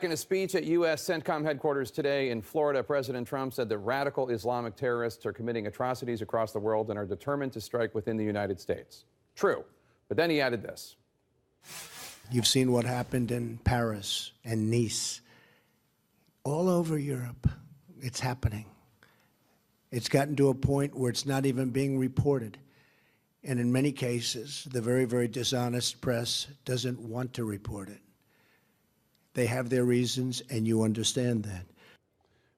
In a speech at U.S. CENTCOM headquarters today in Florida, President Trump said that radical Islamic terrorists are committing atrocities across the world and are determined to strike within the United States. True. But then he added this. You've seen what happened in Paris and Nice. All over Europe, it's happening. It's gotten to a point where it's not even being reported. And in many cases, the very, very dishonest press doesn't want to report it. They have their reasons, and you understand that.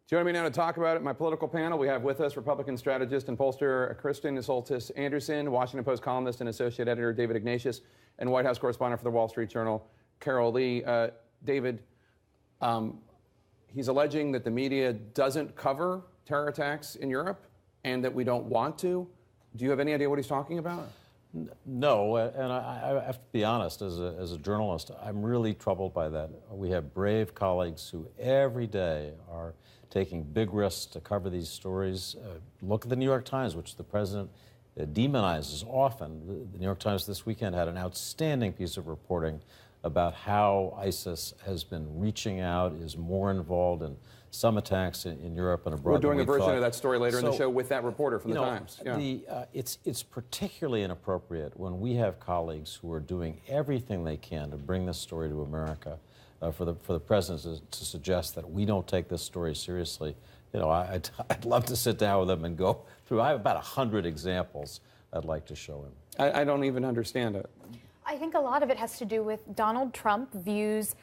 Joining me now to talk about it, my political panel, we have with us Republican strategist and pollster Kristen Isoltis Anderson, Washington Post columnist and associate editor David Ignatius, and White House correspondent for the Wall Street Journal, Carol Lee. David, he's alleging that the media doesn't cover terror attacks in Europe and that we don't want to. Do you have any idea what he's talking about? No, and I have to be honest, as a journalist, I'm really troubled by that. We have brave colleagues who every day are taking big risks to cover these stories. Look at the New York Times, which the president demonizes often. The New York Times this weekend had an outstanding piece of reporting about how ISIS has been reaching out, is more involved in some attacks in Europe and abroad. We're doing a version of that story later in the show with that reporter from the Times. Yeah. It's particularly inappropriate when we have colleagues who are doing everything they can to bring this story to America, for the president to suggest that we don't take this story seriously. You know, I'd love to sit down with him and go through. I have about 100 examples I'd like to show him. I don't even understand it. I think a lot of it has to do with Donald Trump views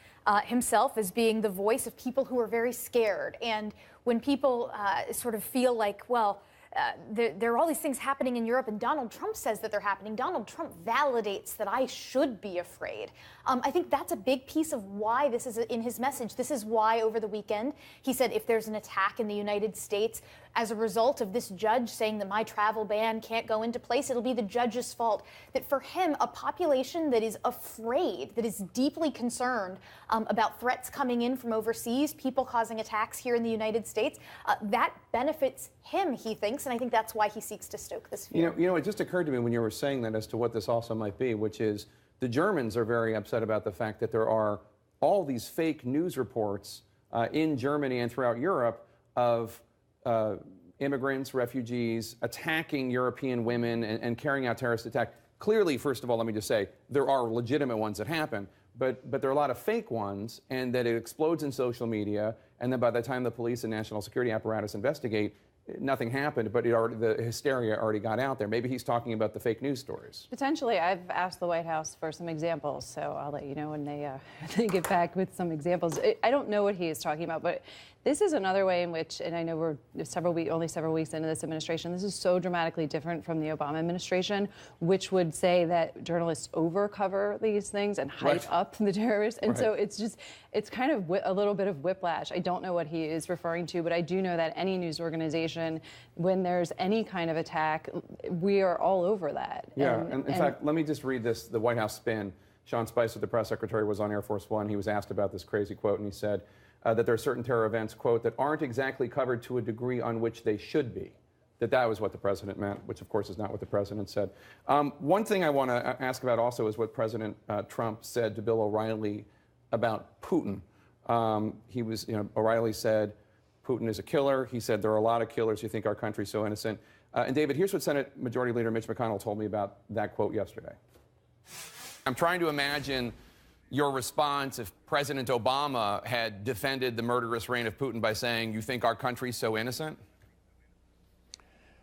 himself as being the voice of people who are very scared. And when people sort of feel like, well, there are all these things happening in Europe and Donald Trump says that they're happening, Donald Trump validates that I should be afraid. I think that's a big piece of why this is in his message. This is why over the weekend he said if there's an attack in the United States as a result of this judge saying that my travel ban can't go into place, it'll be the judge's fault. That for him, a population that is afraid, that is deeply concerned about threats coming in from overseas, people causing attacks here in the United States, that benefits him, he thinks, and I think that's why he seeks to stoke this fear. You know, it just occurred to me when you were saying that as to what this also might be, which is the Germans are very upset about the fact that there are all these fake news reports in Germany and throughout Europe of immigrants, refugees, attacking European women and carrying out terrorist attacks. Clearly, first of all, let me just say, there are legitimate ones that happen, but there are a lot of fake ones, and that it explodes in social media, and then by the time the police and national security apparatus investigate, nothing happened, but the hysteria already got out there. Maybe he's talking about the fake news stories. Potentially. I've asked the White House for some examples, so I'll let you know when they get back with some examples. I don't know what he is talking about, but this is another way in which, and I know we're only several weeks into this administration, this is so dramatically different from the Obama administration, which would say that journalists overcover these things and hype up the terrorists. And so it's kind of a little bit of whiplash. I don't know what he is referring to, but I do know that any news organization, when there's any kind of attack, we are all over that. Yeah, and in fact, let me just read this, the White House spin. Sean Spicer, the press secretary, was on Air Force One. He was asked about this crazy quote, and he said that there are certain terror events, quote, that aren't exactly covered to a degree on which they should be. That was what the president meant, which of course is not what the president said. One thing I want to ask about also is what President Trump said to Bill O'Reilly about Putin. O'Reilly said, Putin is a killer. He said there are a lot of killers who think our country's so innocent. And David, here's what Senate Majority Leader Mitch McConnell told me about that quote yesterday. I'm trying to imagine your response if President Obama had defended the murderous reign of Putin by saying, you think our country's so innocent?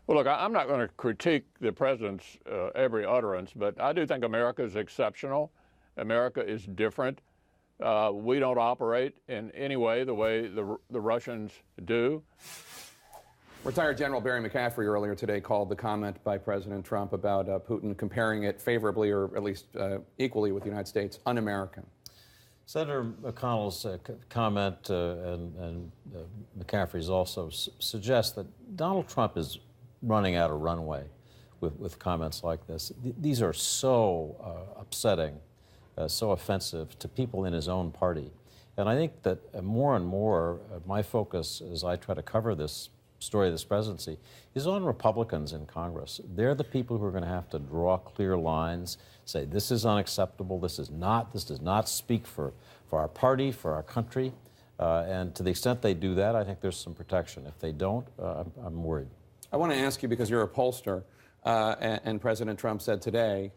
Well, look, I'm not going to critique the president's every utterance, but I do think America is exceptional. America is different. We don't operate in any way the way the Russians do. Retired General Barry McCaffrey earlier today called the comment by President Trump about Putin comparing it favorably or at least equally with the United States un-American. Senator McConnell's comment and McCaffrey's also suggests that Donald Trump is running out of runway with comments like this. These are so upsetting, so offensive to people in his own party. And I think that more and more my focus as I try to cover this story of this presidency is on Republicans in Congress. They're the people who are going to have to draw clear lines, say this is unacceptable, this does not speak for our party, for our country. And to the extent they do that, I think there's some protection. If they don't, I'm worried. I want to ask you, because you're a pollster, and President Trump said today,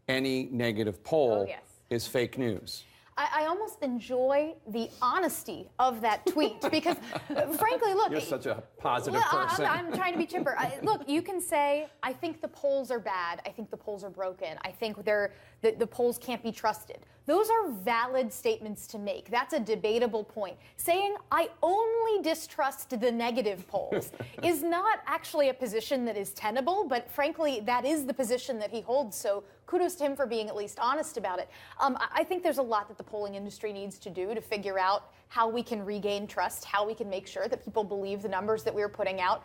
any negative poll yes. is fake news. I almost enjoy the honesty of that tweet because, frankly, look. You're such a positive well, person. I'm trying to be chipper. Look, you can say, I think the polls are bad. I think the polls are broken. I think the polls can't be trusted. Those are valid statements to make. That's a debatable point. Saying, I only distrust the negative polls is not actually a position that is tenable, but frankly, that is the position that he holds. So kudos to him for being at least honest about it. I think there's a lot that the polling industry needs to do to figure out how we can regain trust, how we can make sure that people believe the numbers that we're putting out.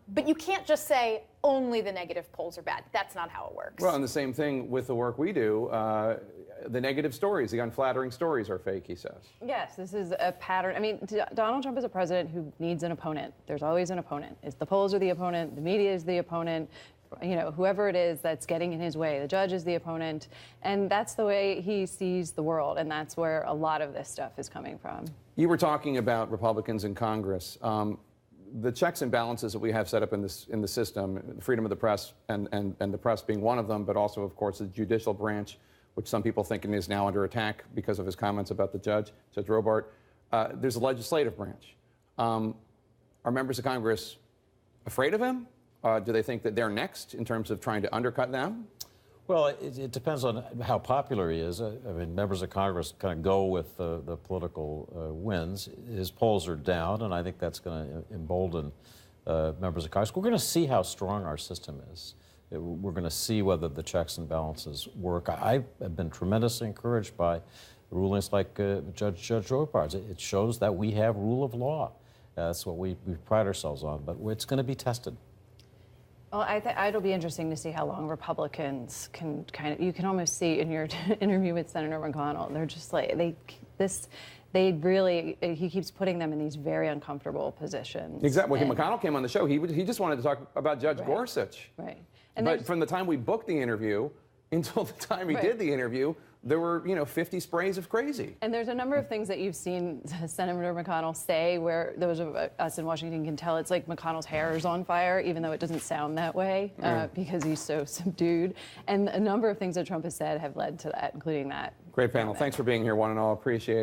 But you can't just say only the negative polls are bad. That's not how it works. Well, and the same thing with the work we do. The negative stories, the unflattering stories are fake, he says. Yes, this is a pattern. I mean, Donald Trump is a president who needs an opponent. There's always an opponent. The polls are the opponent, the media is the opponent, you know, whoever it is that's getting in his way. The judge is the opponent. And that's the way he sees the world. And that's where a lot of this stuff is coming from. You were talking about Republicans in Congress. The checks and balances that we have set up in the system, freedom of the press and the press being one of them, but also, of course, the judicial branch, which some people think is now under attack because of his comments about the Judge Robart. There's a legislative branch. Are members of Congress afraid of him? Do they think that they're next in terms of trying to undercut them? Well, it depends on how popular he is. I mean, members of Congress kind of go with the political wins. His polls are down, and I think that's going to embolden members of Congress. We're going to see how strong our system is. We're going to see whether the checks and balances work. I have been tremendously encouraged by rulings like Judge Robart's. It shows that we have rule of law. That's what we pride ourselves on, but it's going to be tested. Well, it'll be interesting to see how long Republicans can you can almost see in your interview with Senator McConnell, they're just like, he keeps putting them in these very uncomfortable positions. Exactly. When McConnell came on the show, he just wanted to talk about Judge Gorsuch. Right. But from the time we booked the interview until the time he did the interview, there were, 50 sprays of crazy. And there's a number of things that you've seen Senator McConnell say where those of us in Washington can tell it's like McConnell's hair is on fire, even though it doesn't sound that way, because he's so subdued. And a number of things that Trump has said have led to that, including that. Great panel. Thanks for being here, one and all. Appreciate it.